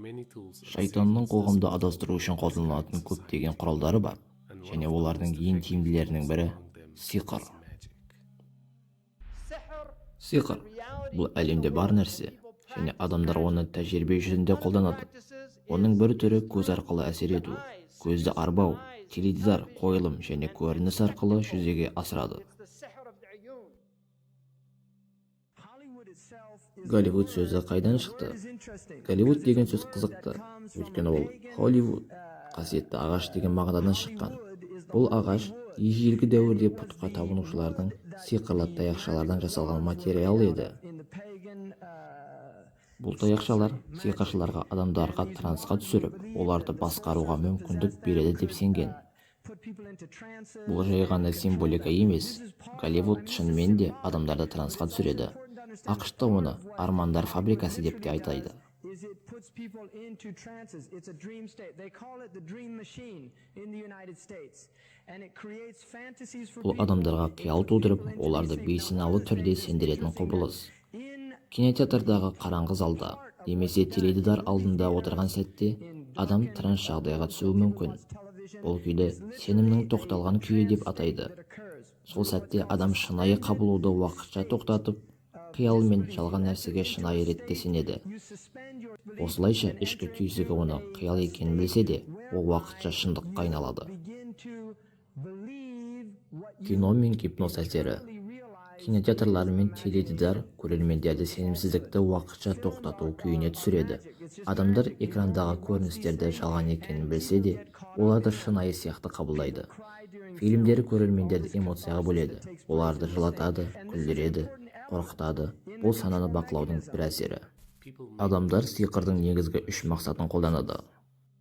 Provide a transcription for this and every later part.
Шайтанның қоғамда адастыру үшін қолданылатын көптеген құралдары бар, және олардың ең тиімділерінің бірі сиқыр. Сиқыр бұл әлемде бар нәрсе, және адамдар оны тәжірибе жүзінде қолданады. Оның бір түрі көз арқылы әсер ету, көзді арбау, теледидар, қойылым және көрініс арқылы жүзеге асырады. Голливуд сөзі қайдан шықты? Голливуд деген сөз қызықты, өйткені ол Холливуд, қасиетті ағаш деген мағынадан шыққан. Бұл ағаш ежелгі дәуірде пұтқа табынушылардың сиқырлы таяқшалардан жасалған материал еді. Бұл таяқшалар сиқыршыларға адамдарға трансқа түсіріп, оларды басқаруға мүмкіндік береді деп сенген. Бұл жай ғана символика емес. Голливуд шынымен де адамдарды трансқа түсіреді. ақш-та оны армандар фабрикасы деп те айтады. Бұл адамдарға қиял тудырып, оларды бейсаналы түрде сендіретін құбылыс. Кинотеатрдағы қараңғы залда немесе теледидар алдында отырған сәтте адам транс жағдайға түсуі мүмкін. Бұл күйді сенімнің тоқталған күйі деп атайды. Сол сәтте адам шынайы қабылуды уақытша тоқтатып, қиял мен жалған нәрсеге шынайы ретте сенеді. Осылайша ішкі түйсігі оны қиял екенін білсе де, ол уақытша шындыққа айналады. Кино мен гипноз әсері. Кинотеатрлар мен теледидар көрермендерді сенімсіздікті уақытша тоқтату күйіне түсіреді. Адамдар экрандағы көріністерді жалған екенін білсе де, оларды шынайы сияқты қабылдайды. Фильмдер көрермендерді эмоцияға бөледі. Оларды жылатады, күлдіреді, қорқытады. Бұл сананы бақылаудың бір әсері. Адамдар сиқырдың негізгі үш мақсатын қолданады.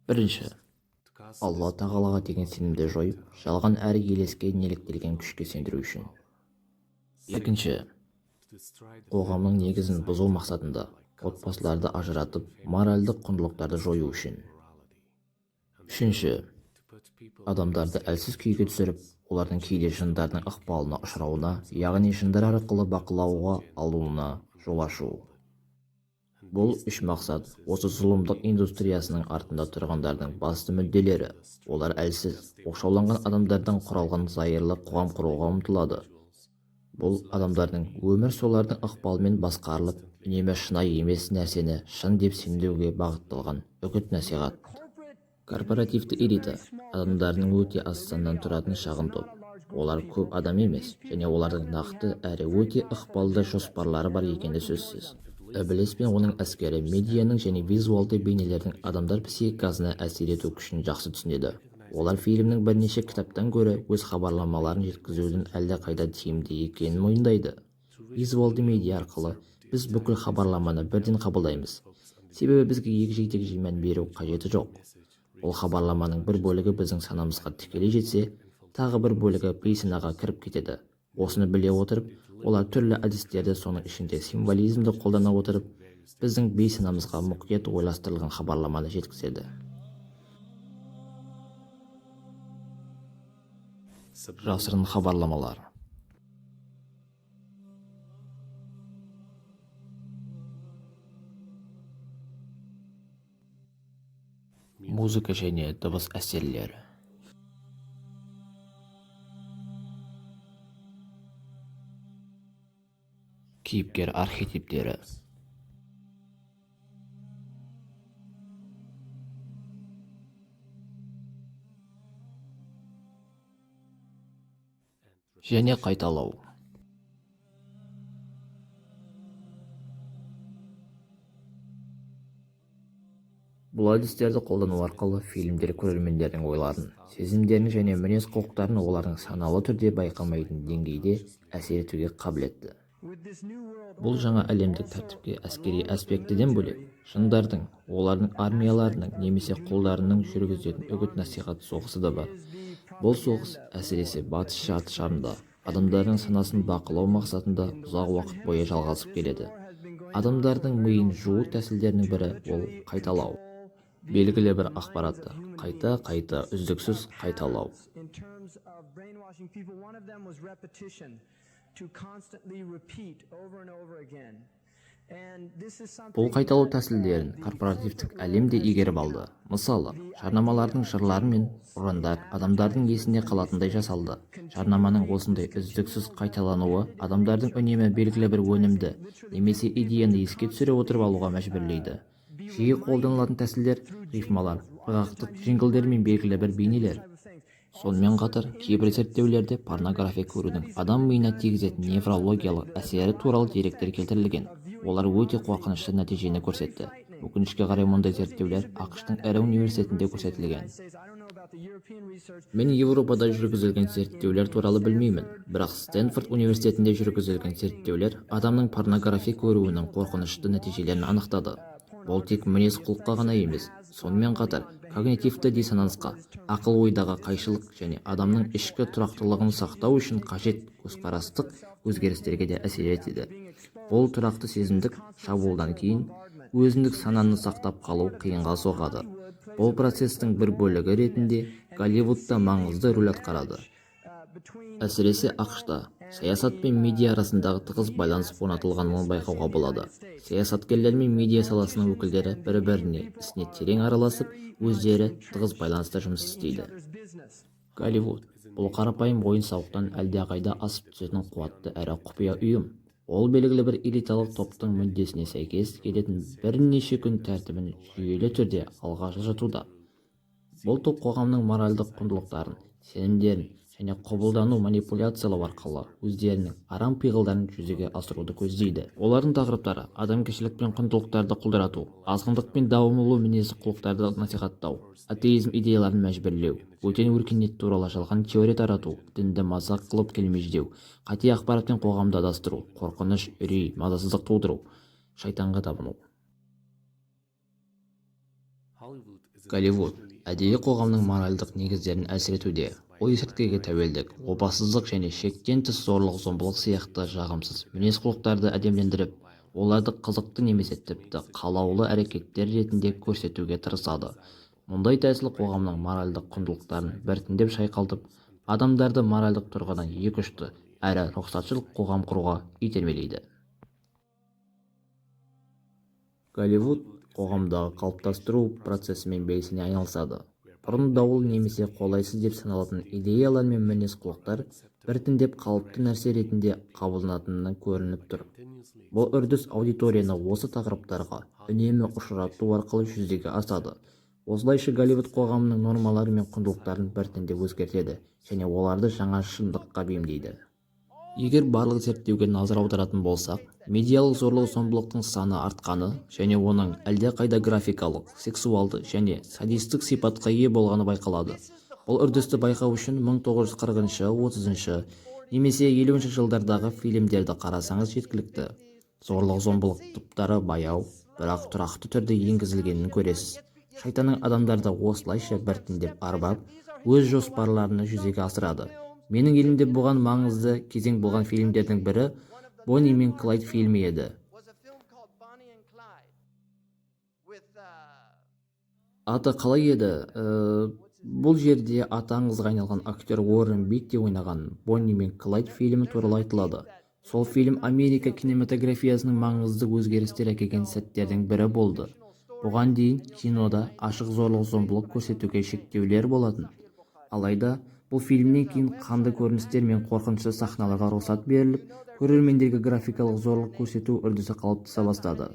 Бірінші, Алла тағалаға деген сенімді жойып, жалған әрі елеске неліктелген күшке сендіру үшін. Екінші, қоғамның негізін бұзу мақсатында, отбасыларды ажыратып, моральдық құндылықтарды жою үшін. Үшінші, адамдарды әлсіз күйге түсіріп, олардың кейде жындардың ықпалына ұшырауына, яғни жындар арқылы бақылауға алуына жол ашу. Бұл үш мақсат осы зұлымдық индустриясының артында тұрғандардың басты мүдделері. Олар әлсіз, оқшауланған адамдардан құралған зайырлы қоғам құруға ұмтылады. Бұл адамдардың өмір солардың ықпалымен басқарылып, үнемі шынайы емес нәрсені шын деп сендіруге бағытталған үгіт-насихат. Корпоративті элита адамдарының өте аз саннан тұратын шағын топ. Олар көп адам емес, және олардың нақты әрі өте ықпалды жоспарлары бар екені сөзсіз. Ібіліс пен оның әскері медианың және визуалды бейнелердің адамдар психикасына әсер ету күшін жақсы түсінеді. Олар фильмнің бірнеше кітаптан гөрі өз хабарламаларын жеткізудің әлдеқайда тиімді екенін мойындайды. Визуалды медиа арқылы біз бүкіл хабарламаны бірден қабылдаймыз. Себебі бізге егжей-тегжей мән беру қажеті жоқ. Ол хабарламаның бір бөлігі біздің санамызға тікелей жетсе, тағы бір бөлігі бейсанаға кіріп кетеді. Осыны біле отырып, олар түрлі әдістерді, соның ішінде символизмді қолдана отырып, біздің бейсанамызға мұқият ойластырылған хабарламаны жеткізеді. Жасырын хабарламалар. Музыка және дыбыс әсерлері. Кейіпкер архетиптері. Және қайталау. Бұл әдістерді қолдану арқылы фильмдер көрермендердің ойларын, сезімдерін және мінез-құлықтарын олардың саналы түрде байқамайтын деңгейде әсер етуге қабілетті. Бұл жаңа әлемдік тәртіпке әскери аспектіден бөлек, жындардың, олардың армияларының немесе құлдарының жүргізетін үгіт-насихат соғысы да бар. Бұл соғыс әсіресе батыс жарты шарында адамдардың санасын бақылау мақсатында ұзақ уақыт бойы жалғасып келеді. Адамдардың миын жуу тәсілдерінің бірі ол қайталау. Белгілі бір ақпаратты қайта үздіксіз қайталау. Бұл қайталау тәсілдерін корпоративтік әлемде игеріп алды. Мысалы, жарнамалардың жырлары мен ұрандар адамдардың есінде қалатындай жасалды. Жарнаманың осындай үздіксіз қайталануы адамдардың үнемі белгілі бір өнімді немесе идеяны еске түсіре отырып алуға мәжбүрлейді. Жиі қолданылатын тәсілдер рифмалар, ырғақтық жинглдер мен белгілі бір бейнелер. Сонымен қатар, кейбір зерттеулерде порнография көрудің адам миына тигізетін неврологиялық әсері туралы деректер келтірілген. Олар өте қорқынышты нәтижені көрсетті. Өкінішке қарай мұндай зерттеулер ақш-тың ірі университетінде көрсетілген. Мен Еуропада жүргізілген зерттеулер туралы білмеймін, бірақ Стэнфорд университетінде жүргізілген зерттеулер адамның порнография көруінің қорқынышты нәтижелерін анықтады. Бұл тек мінез-құлыққа ғана емес, сонымен қатар когнитивті диссонансқа, ақыл-ойдағы қайшылық және адамның ішкі тұрақтылығын сақтау үшін қажет көзқарастық өзгерістерге де әсер етеді. Бұл тұрақты сезімдік шабуылдан кейін өзіндік сананы сақтап қалу қиынға соғады. Бұл процестің бір бөлігі ретінде Голливудта маңызды рөл атқарады. Әсіресе ақш-та саясат пен медиа арасындағы тығыз байланыс орнатылғанын байқауға болады. Саясаткерлер мен медиа саласының өкілдері бір-біріне ісіне терең араласып, өздері тығыз байланыста жұмыс істейді. Голливуд бұл қарапайым ойын-сауықтан әлдеқайда асып түсетін қуатты әрі құпия ұйым. Ол белгілі бір элиталық топтың мүддесіне сәйкес келетін бірнеше күн тәртібін жүйелі түрде алға жылжытуда. Бұл топ қоғамның моральдық құндылықтарын, сенімдерін және қабылдану манипуляциялау арқылы өздерінің арам пиғылдарын жүзеге асыруды көздейді. Олардың тақырыптары адамгершілік пен құндылықтарды құлдырату, азғындық пен дамымалы мінез-құлықтарды насихаттау, атеизм идеяларын мәжбүрлеу, бөтен өркениет туралы жалған теория тарату, дінді мазақ қылып келмеждеу, қате ақпаратпен қоғамды адастыру, қорқыныш, үрей, мазасыздық тудыру, шайтанға табыну. Голливуд әдейі қоғамның моральдық негіздерін әлсіретуде. Ой-сірткіге тәуелдік, опасыздық және шектен тыс зорлық-зомбылық сияқты жағымсыз мінез-құлықтарды әдемілендіріп, оларды қызықты немесе тіпті қалаулы әрекеттер ретінде көрсетуге тырысады. Мұндай тәсіл қоғамның моральдық құндылықтарын біртіндеп шайқалтып, адамдарды моральдық тұрғыдан екіұшты әрі рұқсатшыл қоғам құруға итермелейді. Голливуд қоғамдағы қалыптастыру процесімен белсене айналысады. Бұрын дауыл немесе қолайсыз деп саналатын идеялар мен мінез-құлықтар біртіндеп қалыпты нәрсе ретінде қабылданатыны көрініп тұр. Бұл үрдіс аудиторияны осы тақырыптарға үнемі ұшырату арқылы жүзеге асады. Осылайша Голливуд қоғамның нормалары мен құндылықтарын біртіндеп өзгертеді және оларды жаңа шындыққа бейімдейді. Егер барлық зерттеуге назар аударатын болсақ, медиалық зорлық-зомбылықтың саны артқаны және оның әлдеқайда графикалық, сексуалды және садистік сипатқа ие болғаны байқалады. Бұл үрдісті байқау үшін 1940-30 немесе 50 жылдардағы фильмдерді қарасаңыз жеткілікті. Зорлық-зомбылық топтары баяу, бірақ тұрақты түрде енгізілгенін көресіз. Шайтанның адамдарды осылайша біртіндеп арбап, өз жоспарларını жүзеге асырады. Менің елімде бұған маңызды кезең болған фильмдердің бірі Бонни мен Клайд фильмі еді. Аты қалай еді? Бұл жерде аты аңызға айналған актер Уоррен Битти ойнаған Бонни мен Клайд фильмі туралы айтылады. Сол фильм Америка кинематографиясының маңызды өзгерістер әкелген сәттердің бірі болды. Бұған дейін кинода ашық зорлық-зомбылық көрсетуге шектеулер болатын. Алайда бұл фильмнен кейін қанды көріністер мен қорқынышты сахналарға рұқсат беріліп, көрермендерге графикалық зорлық көрсету үрдісі қалыптаса бастады.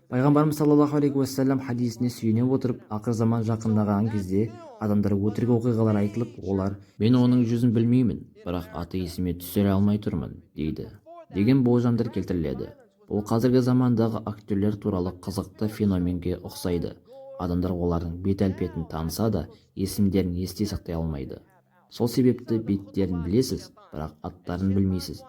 Пайғамбарымыз саллаллаху алейхи уассалам хадисіне сүйене отырып, ақыр заман жақындаған кезде адамдар өтірік оқиғалар айтылып, олар "Мен оның жүзін білмеймін, бірақ аты есіме түсіре алмай тұрмын" дейді деген болжамдар келтіріледі. Бұл қазіргі замандағы актерлер туралы қызықты феноменге ұқсайды. Адамдар олардың бет-әлпетін таныса да, есімдерін есте сақтай алмайды. Сол себепті беттерін білесіз, бірақ аттарын білмейсіз.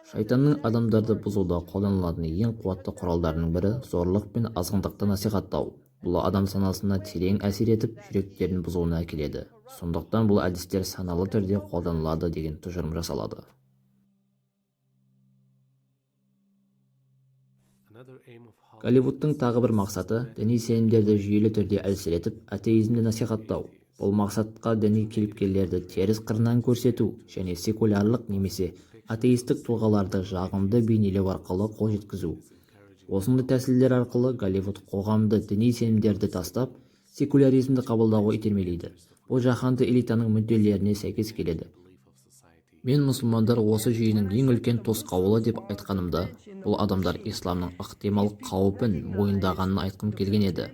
Шайтанның адамдарды бұзуда қолданылатын ең қуатты құралдарының бірі зорлық пен азғындықты насихаттау. Бұл адам санасына терең әсер етіп, жүректерін бұзуына әкеледі. Сондықтан бұл әдістер саналы түрде қолданылады деген тұжырым жасалады. Голливудтың тағы бір мақсаты діни сенімдерді жүйелі түрде әлсіретіп, атеизмді насихаттау. Бұл мақсатқа діни кейіпкерлерді теріс қырынан көрсету және секулярлық немесе атеистік тұлғаларды жағымды бейнелеу арқылы қол жеткізу. Осындай тәсілдер арқылы Голливуд қоғамды діни сенімдерді тастап, секуляризмді қабылдауға итермелейді. Бұл жаһанды элитаның мүдделеріне сәйкес келеді. Мен мұсылмандар осы жүйенің ең үлкен тосқауылы деп айтқанымда, бұл адамдар исламның ықтимал қауіпін мойындағанын айтқым келген еді.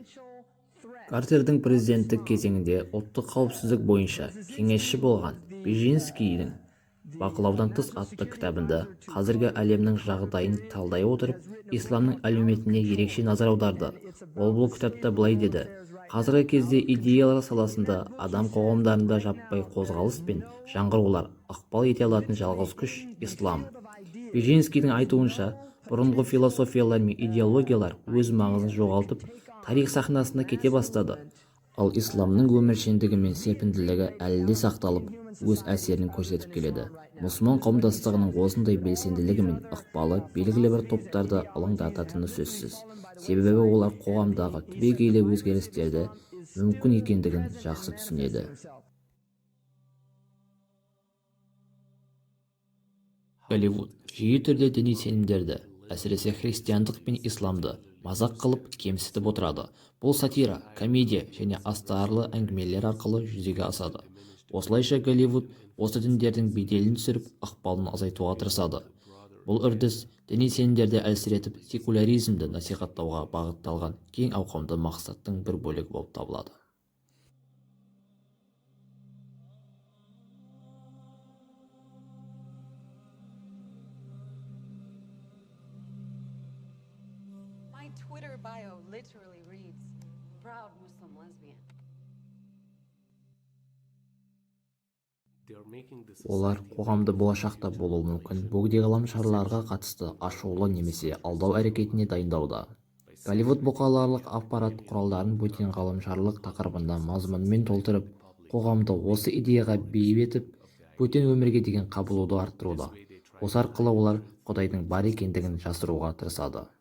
Картердің президенттік кезеңінде ұлттық қауіпсіздік бойынша кеңесші болған Бжезинскийдің «Бақылаудан тыс» атты кітабында қазіргі әлемнің жағдайын талдай отырып, исламның әлеуметіне ерекше назар аударды. Ол бұл кітапта былай деді: қазіргі кезде идеялар саласында адам қоғамдарында жаппай қозғалыс пен жаңғырулар ықпал ете алатын жалғыз күш ислам. Бжезинскийдің айтуынша, бұрынғы философиялар мен идеологиялар өз маңызын жоғалтып, тарих сахнасына кете бастады. Ал исламның өміршеңдігі мен серпінділігі әлі де сақталып, өз әсерін көрсетіп келеді. Мұсылман қауымдастығының осындай белсенділігі мен ықпалы белгілі бір топтарды алаңдататыны сөзсіз. Себебі олар қоғамдағы түбегейлі өзгерістерді мүмкін екендігін жақсы түсінеді. Голливуд жиі түрде діни сенімдерді, әсіресе христиандық пен исламды мазақ қылып кемсітіп отырады. Бұл сатира, комедия және астарлы әңгімелер арқылы жүзеге асады. Осылайша Голливуд осы діндердің беделін түсіріп, ықпалын азайтуға тырысады. Бұл үрдіс діни сенімдерді әлсіретіп, секуляризмді насихаттауға бағытталған кең ауқымды мақсаттың бір бөлігі болып табылады. My Twitter bio literally reads, proud Muslim lesbian. Олар қоғамды болашақта болуы мүмкін бөгде ғаламшарларға қатысты ашулы немесе алдау әрекетіне дайындауда. Голливуд бұқаралық ақпарат құралдарын бөтен ғаламшарлық тақырыбында мазмұнмен толтырып, қоғамды осы идеяға бейім етіп, бөтен өмірге деген қабылуды арттыруда. Осы арқылы олар Құдайдың бар екендігін жасыруға тырысады.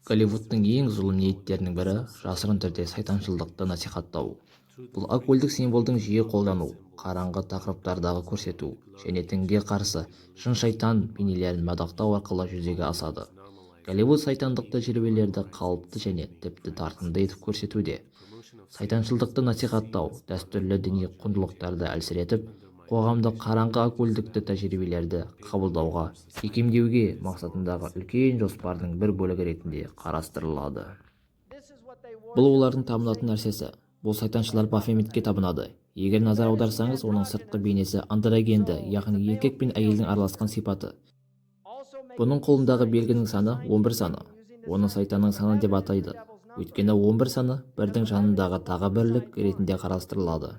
Голливудтың ең зұлым ниеттерінің бірі жасырын түрде сайтаншылдықты насихаттау. Бұл оккультік символдың жиі қолдану, қараңғы тақырыптардағы көрсету және дінге қарсы жын шайтан бейнелерін мадақтау арқылы жүзеге асады. Голливуд сайтандық тәжірибелерді қалыпты және тіпті тартымды етіп көрсетуде. Сайтаншылдықты насихаттау дәстүрлі діни құндылықтарды әлсіретіп, қоғамды қараңғы оккультікті тәжірибелерді қабылдауға, икемдеуге мақсатындағы үлкен жоспардың бір бөлігі ретінде қарастырылады. Бұл олардың табынатын нәрсесі. Бұл сайтаншылар Бафеметке табынады. Егер назар аударсаңыз, оның сыртқы бейнесі андрогенді, яғни еркек пен әйелдің араласқан сипаты. Бұның қолындағы белгінің саны 11 саны. Оны сайтанның саны деп атайды. Өйткені 11 саны бірдің жанындағы тағы бірлік ретінде қарастырылады.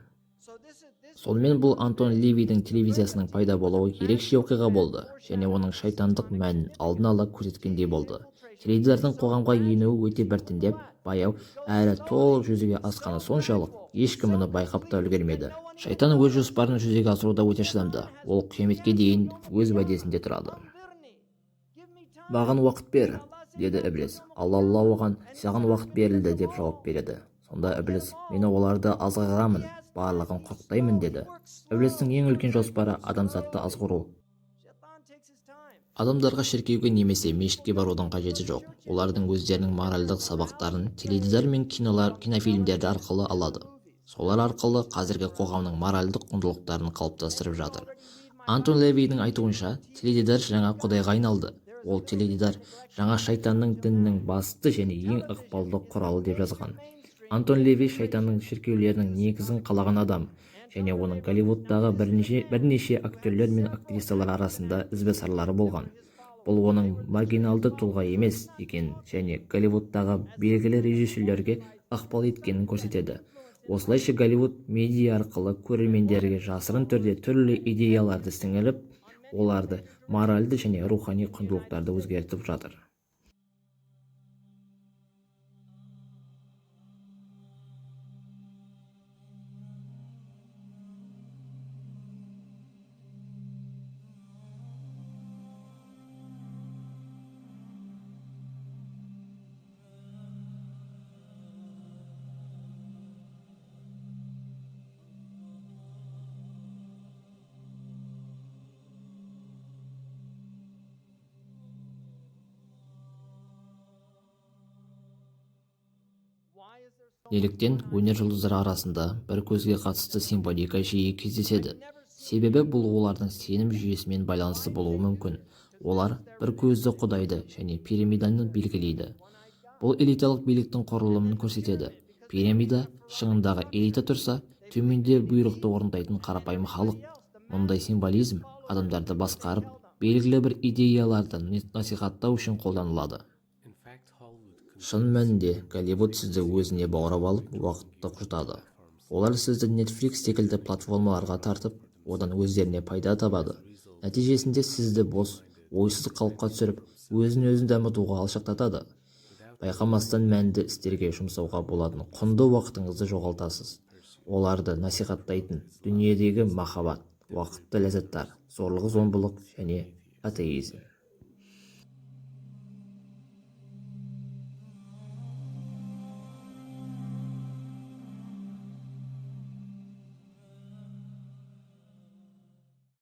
Сонымен бұл Антон Левидің телевизиясының пайда болуы ерекше оқиға болды, және оның шайтандық мәнін алдын ала көрсеткендей болды. Теледидардың қоғамға енуі өте біртіндеп, баяу әрі толық жүзеге асқаны соншалық, ешкім мұны байқап та үлгермеді. Шайтан өз жоспарын жүзеге асыруда өте шыдамды. Ол қияметке дейін өз уәдесінде тұрады. Маған уақыт бер. деді Іблис. Алла оған саған уақыт берілді деп жауап береді. Сонда Іблис, мен оларды азғырамын, барлығын құрықтаймын деді. Іблистің ең үлкен жоспары адамзатты азғыру. Адамдарға шіркеуге немесе мешітке барудың қажеті жоқ. Олардың өздерінің моральдық сабақтарын теледидар мен кинофильмдерді арқылы алады. Солар арқылы қазіргі қоғамның моральдық құндылықтарын қалыптастырып жатыр. Антон Левидің айтуынша, теледидар жаңа құдайға айналды. Ол теледидар жаңа шайтанның діннің басты және ең ықпалды құралы деп жазған. Антон Леви шайтанның шіркеулерінің негізін қалаған адам және оның Голливудтағы бірнеше актерлер мен актрисалар арасында ізбасарлары болған. Бұл оның маргиналды тұлға емес екен және Голливудтағы белгілі режиссерлерге ықпал еткенін көрсетеді. Осылайша Голливуд медиа арқылы көрермендерге жасырын түрде түрлі идеяларды сіңіріп, оларды моральды және рухани құндылықтарды өзгертіп жатыр. Неліктен өнер жұлдыздары арасында бір көзге қатысты символика жиі кездеседі? Себебі бұл олардың сенім жүйесімен байланысты болуы мүмкін. Олар бір көзді құдайды және пирамиданы белгілейді. Бұл элиталық биліктің құрылымын көрсетеді. Пирамида шыңындағы элита тұрса, төменде бұйрықты орындайтын қарапайым халық. Мұндай символизм адамдарды басқарып, белгілі бір идеяларды насихаттау үшін қолданылады. Шын мәнінде Голливуд сізді өзіне баурап алып, уақытты жұтады. Олар сізді Netflix секілді платформаларға тартып, одан өздеріне пайда табады. Нәтижесінде сізді бос, ойсыз қалыпқа түсіріп, өзін дамытуға алшақтатады. Байқамастан мәнді істерге жұмсауға болатын құнды уақытыңызды жоғалтасыз. Оларды насихаттайтын дүниедегі махаббат, уақытты ләззаттар, зорлық-зомбылық және атеизм.